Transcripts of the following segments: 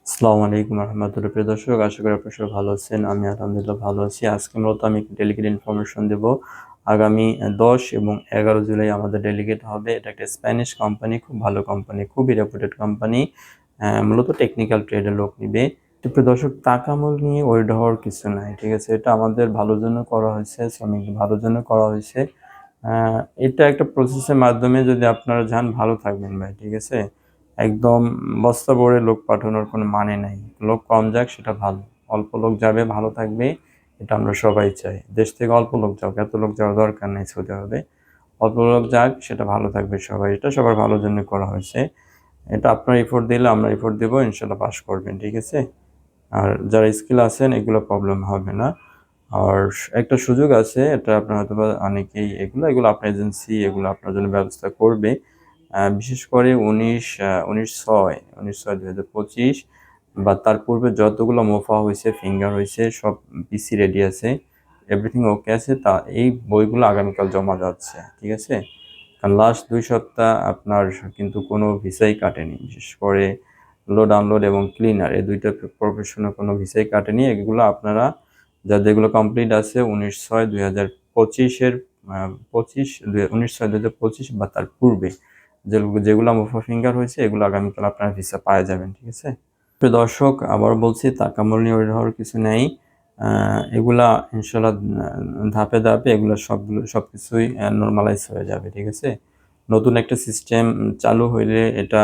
আসসালামু আলাইকুম রহমতুল্লাহ। প্রিয় দর্শক, আশা করি আপনারা সবাই ভালো আছেন। আমি আলহামদুলিল্লাহ ভালো আছি। আজকে মূলত আমি ডেলিগেট ইনফরমেশন দেব। আগামী 10 এবং 11 জুলাই আমাদের ডেলিগেট হবে। এটা একটা স্প্যানিশ কোম্পানি, খুব ভালো কোম্পানি, খুবই রেপুটেড কোম্পানি। মূলত টেকনিক্যাল ট্রেডের লোক নিবে। তো প্রিয় দর্শক, টাকামূল নিয়ে ওয়ারিড হওয়ার কিছু নাই, ঠিক আছে? এটা আমাদের ভালোর জন্য করা হয়েছে, শ্রমিকদের ভালোর জন্য করা হয়েছে। এটা একটা প্রসেসের মাধ্যমে যদি আপনারা যান, ভালো থাকবেন ভাই, ঠিক আছে? একদম বস্তা ভরে লোক পাঠানোর কোনো মানে নাই। লোক কম যাক, সেটা ভালো। অল্প লোক যাবে, ভালো থাকবে, এটা আমরা সবাই চাই। দেশ থেকে অল্প লোক যাক, এত লোক যাওয়ার দরকার নেই সৌদি আরবে। অল্প লোক যাক, সেটা ভালো থাকবে সবাই। এটা সবার ভালোর জন্য করা হয়েছে। এটা আপনার এফোর্ট দিলে আমরা এফোর্ট দেবো, ইনশাল্লাহ পাস করবেন, ঠিক আছে? আর যারা স্কিল আছেন, এগুলো প্রবলেম হবে না। আর একটা সুযোগ আছে, এটা আপনার হয়তো বা অনেকেই, এগুলো আপনার এজেন্সি এগুলো আপনার জন্য ব্যবস্থা করবে। বিশেষ করে 19/6/2025 বা তার পূর্বে যতগুলো মোফা হয়েছে, ফিঙ্গার হয়েছে, সব পিসি রেডি আছে, এভরিথিং ওকে আছে। তা এই বইগুলো আগামীকাল জমা যাচ্ছে, ঠিক আছে? কারণ লাস্ট 2 সপ্তাহ আপনার কিন্তু কোনো ভিসাই কাটেনি। বিশেষ করে লোড আনলোড এবং ক্লিনার, এই দুইটা প্রফেশনে কোনো ভিসাই কাটেনি। এগুলো আপনারা যেগুলো কমপ্লিট আছে 19/6/2025-এর 19/6/2025 বা তার পূর্বে যেগুলো মুভা ফিঙ্গার হয়েছে, এগুলো আগামীকাল আপনারা ভিসা পাওয়া যাবেন, ঠিক আছে? প্রিয় দর্শক, আবার বলছি, তাকামূল নিয়ে ওই হওয়ার কিছু নেই। এগুলা ইনশাল্লাহ ধাপে ধাপে এগুলো সবকিছুই নর্মালাইজ হয়ে যাবে, ঠিক আছে? নতুন একটা সিস্টেম চালু হইলে এটা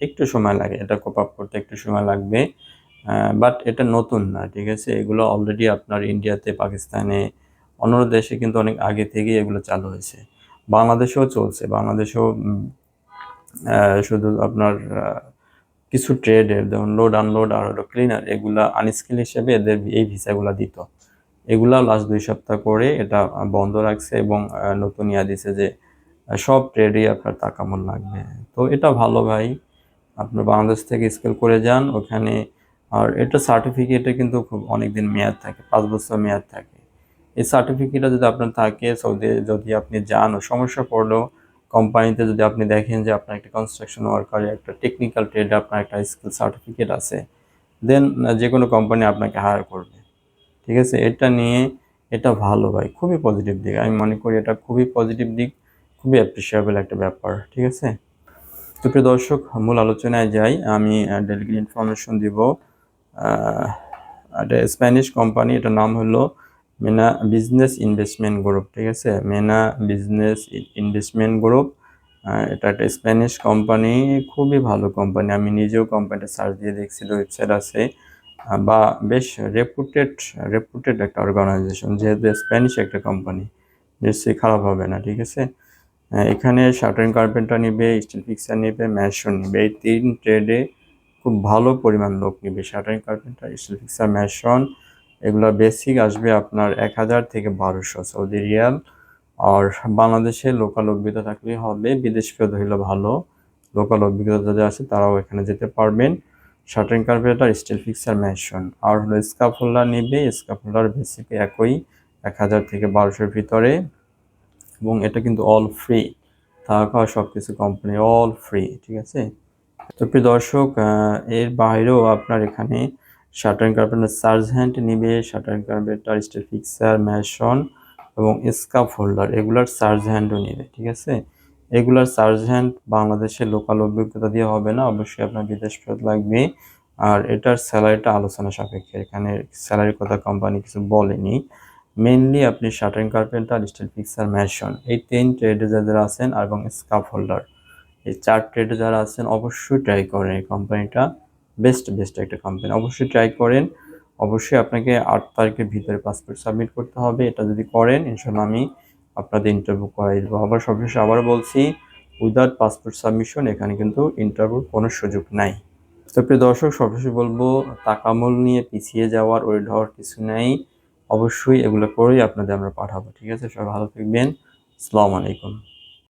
একটু সময় লাগে, এটা কোপ আপ করতে একটু সময় লাগবে। বাট এটা নতুন না, ঠিক আছে? এগুলো অলরেডি আপনার ইন্ডিয়াতে, পাকিস্তানে, অন্য দেশে কিন্তু অনেক আগে থেকেই এগুলো চালু হয়েছে। বাংলাদেশেও চলছে। বাংলাদেশেও শুধু আপনার কিছু ট্রেডের, যেমন লোড আনলোড আর হলো ক্লিনার, এগুলা আনস্কিল হিসেবে এদের এই ভিসাগুলা দিত। এগুলা লাস্ট 2 সপ্তাহ করে এটা বন্ধ রাখছে এবং নতুন দিছে যে সব ট্রেডেই আপনার তাকামূল লাগবে। তো এটা ভালো ভাই। আপনার বাংলাদেশ থেকে স্কেল করে যান ওখানে। আর এটা সার্টিফিকেটে কিন্তু খুব অনেকদিন মেয়াদ থাকে, 5 বছর মেয়াদ থাকে। এই সার্টিফিকেটটা যদি আপনার থাকে, সৌদি যদি আপনি যান ও সমস্যা পড়লেও কোম্পানিতে যদি আপনি দেখেন যে আপনার একটা কনস্ট্রাকশন ওয়ার্কার, একটা টেকনিক্যাল ট্রেডে আপনার একটা স্কিল সার্টিফিকেট আছে, দেন যে কোনো কোম্পানি আপনাকে হায়ার করবে, ঠিক আছে? এটা নিয়ে এটা ভালো ভাই, খুবই পজিটিভ দিক। আমি মনে করি এটা খুবই পজিটিভ দিক, খুবই অ্যাপ্রিসিয়েবল একটা ব্যাপার, ঠিক আছে? তো প্রিয় দর্শক, মূল আলোচনায় যাই। আমি ডেলিগেট ইনফরমেশন দিব। একটা স্প্যানিশ কোম্পানি, এটার নাম হলো মেনা বিজনেস ইনভেস্টমেন্ট গ্রুপ, ঠিক আছে? মেনা বিজনেস ইনভেস্টমেন্ট গ্রুপ। এটা একটা স্প্যানিশ কোম্পানি, খুবই ভালো কোম্পানি। আমি নিজেও কোম্পানিটা সার্চ দিয়ে দেখছি, ওয়েবসাইট আছে। বা বেশ রেপুটেড রেপুটেড একটা অর্গানাইজেশন, যেহেতু স্প্যানিশ একটা কোম্পানি, নিশ্চয়ই খারাপ হবে না, ঠিক আছে? এখানে শাটারিং কার্পেন্টার নিবে, স্টিল ফিক্সার নিবে, ম্যাশন নিবে। এই 3 ট্রেডে খুব ভালো পরিমাণ লোক নিবে। Shuttering carpenter, steel fixer, mason, এগুলো বেসিক আসবে আপনার 1000 থেকে 1200 সৌদি রিয়াল। আর বাংলাদেশে লোকাল অভিজ্ঞতা থাকলেই হবে, বিদেশ ফেরত হইলে ভালো। লোকাল অভিজ্ঞতা যাদের আছে তারাও এখানে যেতে পারবেন। Shuttering carpenter, steel fixer, mason. আর হলো স্কাফ হোল্ডার নিবে। স্কাফ হোল্ডার বেসিক একই, 1000 থেকে 1200-এর ভিতরে। এবং এটা কিন্তু অল ফ্রি, থাকা খাওয়া সব কিছু কোম্পানি অল ফ্রি, ঠিক আছে? তো প্রিয় দর্শক, এর বাইরেও আপনার এখানে শাটারিং কার্পেন্টার সার্জ হ্যান্ড নিবে, shuttering carpenter, steel fixer, mason এবং স্কাফ হোল্ডার, এগুলার সার্জ হ্যান্ডও নেবে, ঠিক আছে? এগুলার সার্জ হ্যান্ড বাংলাদেশের লোকাল অভিজ্ঞতা দিয়ে হবে না, অবশ্যই আপনার বিদেশ ফেরত লাগবে। আর এটার স্যালারিটা আলোচনা সাপেক্ষে, এখানে স্যালারির কথা কোম্পানি কিছু বলেনি। মেইনলি আপনি shuttering carpenter, steel fixer, mason, এই 3 ট্রেডে যারা আছেন এবং স্কাফ হোল্ডার, এই 4 ট্রেডে যারা আছেন, অবশ্যই ট্রাই করেন। এই কোম্পানিটা বেস্ট একটা কোম্পানি, অবশ্যই ট্রাই করেন। অবশ্যই আপনাকে 8 তারিখের ভিতরে পাসপোর্ট সাবমিট করতে হবে। এটা যদি করেন, ইনশাল্লাহ আমি আপনাদের ইন্টারভিউ করাই দেবো। আবার সবশেষে আবার বলছি, উইদাউট পাসপোর্ট সাবমিশন এখানে কিন্তু ইন্টারভিউর কোনো সুযোগ নাই। তো প্রিয় দর্শক, সবশেষে বলবো, তাকামূল নিয়ে পিছিয়ে যাওয়ার, ওয়েট হওয়ার কিছু নেই। অবশ্যই এগুলো করেই আপনাদের আমরা পাঠাবো, ঠিক আছে? সবাই ভালো থাকবেন। আসসালামু আলাইকুম।